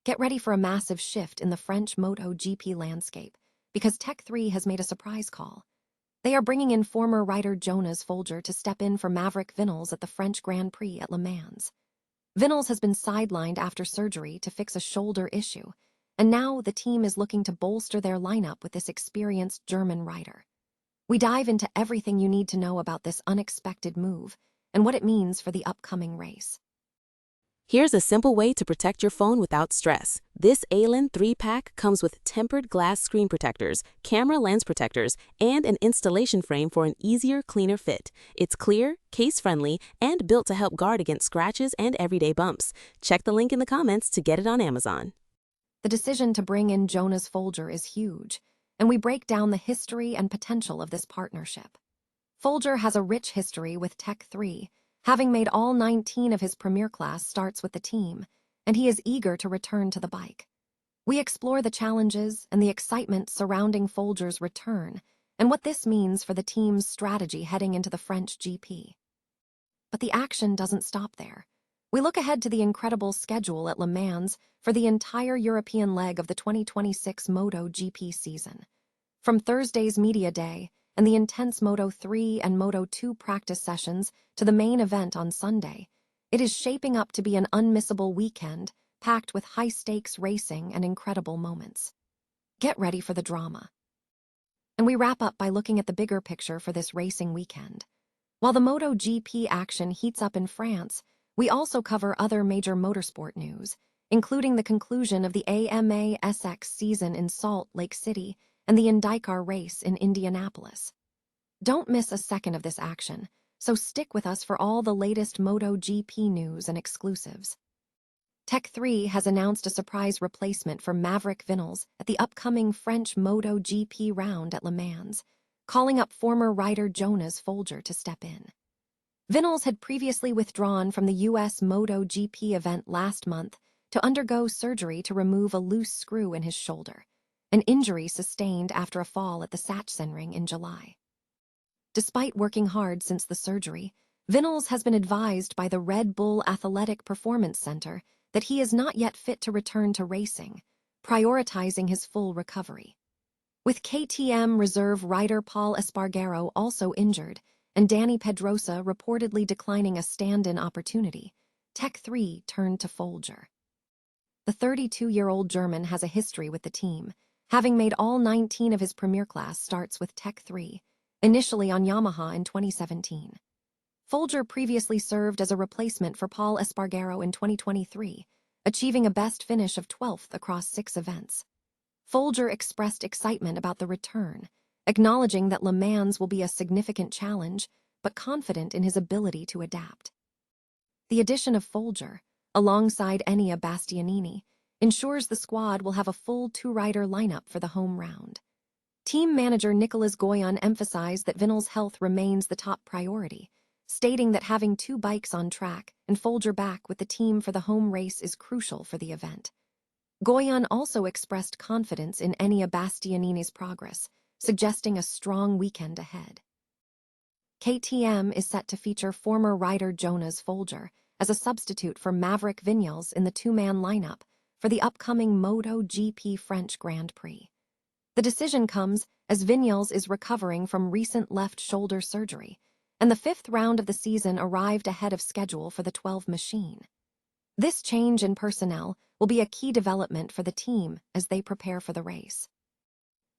Get ready for a massive shift in the French MotoGP landscape, because Tech3 has made a surprise call. They are bringing in former rider Jonas Folger to step in for Maverick Vinales at the French Grand Prix at Le Mans. Vinales has been sidelined after surgery to fix a shoulder issue, and now the team is looking to bolster their lineup with this experienced German rider. We dive into everything you need to know about this unexpected move and what it means for the upcoming race. Here's a simple way to protect your phone without stress. This ALEN 3-pack comes with tempered glass screen protectors, camera lens protectors, and an installation frame for an easier, cleaner fit. It's clear, case-friendly, and built to help guard against scratches and everyday bumps. Check the link in the comments to get it on Amazon. The decision to bring in Jonas Folger is huge, and we break down the history and potential of this partnership. Folger has a rich history with Tech3, having made all 19 of his Premier Class starts with the team, and he is eager to return to the bike. We explore the challenges and the excitement surrounding Folger's return and what this means for the team's strategy heading into the French GP. But the action doesn't stop there. We look ahead to the incredible schedule at Le Mans for the entire European leg of the 2026 MotoGP season. From Thursday's media day and the intense Moto3 and Moto2 practice sessions to the main event on Sunday, it is shaping up to be an unmissable weekend packed with high-stakes racing and incredible moments. Get ready for the drama. And we wrap up by looking at the bigger picture for this racing weekend. While the MotoGP action heats up in France, we also cover other major motorsport news, including the conclusion of the AMA SX season in Salt Lake City and the IndyCar race in Indianapolis. Don't miss a second of this action, so stick with us for all the latest MotoGP news and exclusives. Tech3 has announced a surprise replacement for Maverick Vinales at the upcoming French MotoGP round at Le Mans, calling up former rider Jonas Folger to step in. Vinales had previously withdrawn from the U.S. MotoGP event last month to undergo surgery to remove a loose screw in his shoulder, an injury sustained after a fall at the Sachsenring in July. Despite working hard since the surgery, Vinales has been advised by the Red Bull Athletic Performance Center that he is not yet fit to return to racing, prioritizing his full recovery. With KTM reserve rider Pol Espargaro also injured and Dani Pedrosa reportedly declining a stand-in opportunity, Tech3 turned to Folger. The 32-year-old German has a history with the team, having made all 19 of his Premier Class starts with Tech3, initially on Yamaha in 2017. Folger previously served as a replacement for Pol Espargaro in 2023, achieving a best finish of 12th across 6 events. Folger expressed excitement about the return, acknowledging that Le Mans will be a significant challenge, but confident in his ability to adapt. The addition of Folger, alongside Enea Bastianini, ensures the squad will have a full 2-rider lineup for the home round. Team manager Nicolas Goyon emphasized that Vinales' health remains the top priority, stating that having 2 bikes on track and Folger back with the team for the home race is crucial for the event. Goyon also expressed confidence in Enea Bastianini's progress, suggesting a strong weekend ahead. KTM is set to feature former rider Jonas Folger as a substitute for Maverick Vinales in the 2-man lineup for the upcoming MotoGP French Grand Prix. The decision comes as Vinales is recovering from recent left shoulder surgery, and the 5th round of the season arrived ahead of schedule for the 12 machine. This change in personnel will be a key development for the team as they prepare for the race.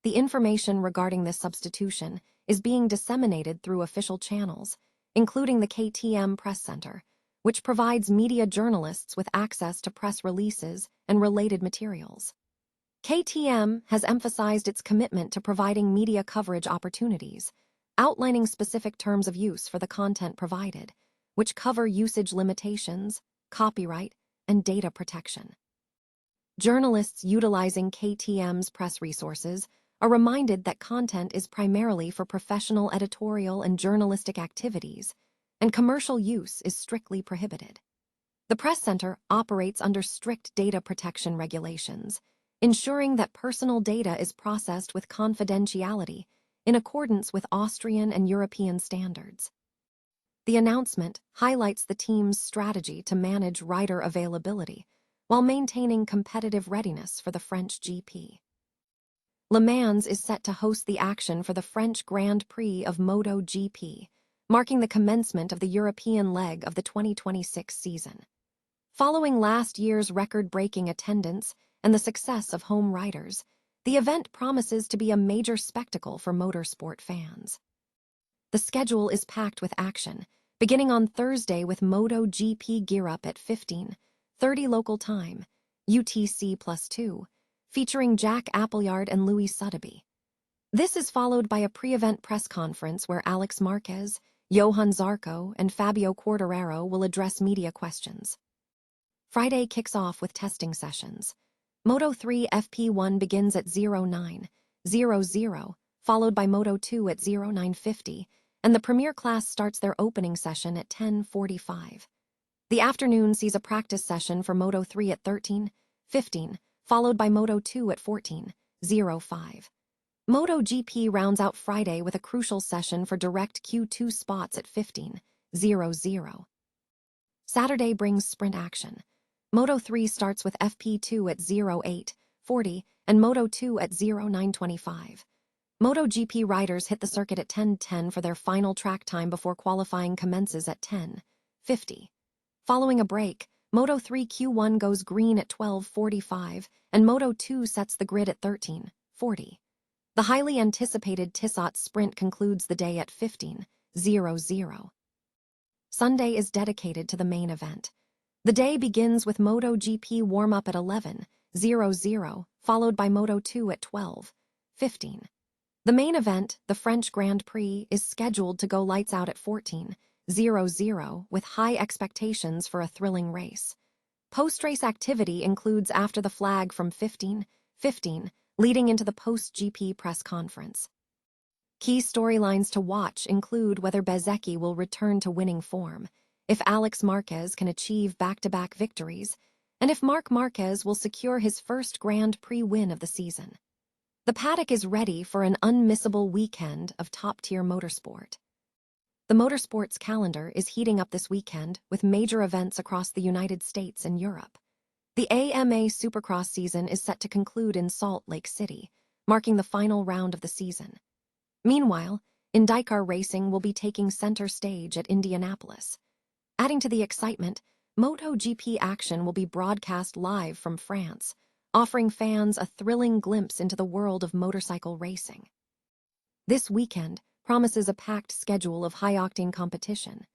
The information regarding this substitution is being disseminated through official channels, including the KTM Press Center, which provides media journalists with access to press releases and related materials. KTM has emphasized its commitment to providing media coverage opportunities, outlining specific terms of use for the content provided, which cover usage limitations, copyright, and data protection. Journalists utilizing KTM's press resources are reminded that content is primarily for professional editorial and journalistic activities, and commercial use is strictly prohibited. The press center operates under strict data protection regulations, ensuring that personal data is processed with confidentiality in accordance with Austrian and European standards. The announcement highlights the team's strategy to manage rider availability while maintaining competitive readiness for the French GP. Le Mans is set to host the action for the French Grand Prix of MotoGP, marking the commencement of the European leg of the 2026 season. Following last year's record-breaking attendance and the success of home riders, the event promises to be a major spectacle for motorsport fans. The schedule is packed with action, beginning on Thursday with MotoGP gear-up at 15:30 local time, UTC+2, featuring Jack Appleyard and Louis Sotheby. This is followed by a pre-event press conference where Alex Marquez, Johann Zarco, and Fabio Quartararo will address media questions. Friday kicks off with testing sessions. Moto3 FP1 begins at 09:00, followed by Moto2 at 09:50, and the Premier class starts their opening session at 10:45. The afternoon sees a practice session for Moto3 at 13:15, followed by Moto2 at 14:05. MotoGP rounds out Friday with a crucial session for direct Q2 spots at 15:00. Saturday brings sprint action. Moto3 starts with FP2 at 08:40 and Moto2 at 09:25. MotoGP riders hit the circuit at 10:10 for their final track time before qualifying commences at 10:50. Following a break, Moto3 Q1 goes green at 12:45 and Moto2 sets the grid at 13:40. The highly anticipated Tissot sprint concludes the day at 15:00. Sunday is dedicated to the main event. The day begins with MotoGP warm-up at 11:00, followed by Moto2 at 12:15. The main event, the French Grand Prix, is scheduled to go lights out at 14:00 with high expectations for a thrilling race. Post-race activity includes after the flag from 15:15, leading into the post-GP press conference. Key storylines to watch include whether Bezzecchi will return to winning form, if Alex Marquez can achieve back-to-back victories, and if Marc Marquez will secure his first Grand Prix win of the season. The paddock is ready for an unmissable weekend of top-tier motorsport. The motorsports calendar is heating up this weekend with major events across the United States and Europe. The AMA Supercross season is set to conclude in Salt Lake City, marking the final round of the season. Meanwhile, IndyCar racing will be taking center stage at Indianapolis. Adding to the excitement, MotoGP action will be broadcast live from France, offering fans a thrilling glimpse into the world of motorcycle racing. This weekend promises a packed schedule of high-octane competition.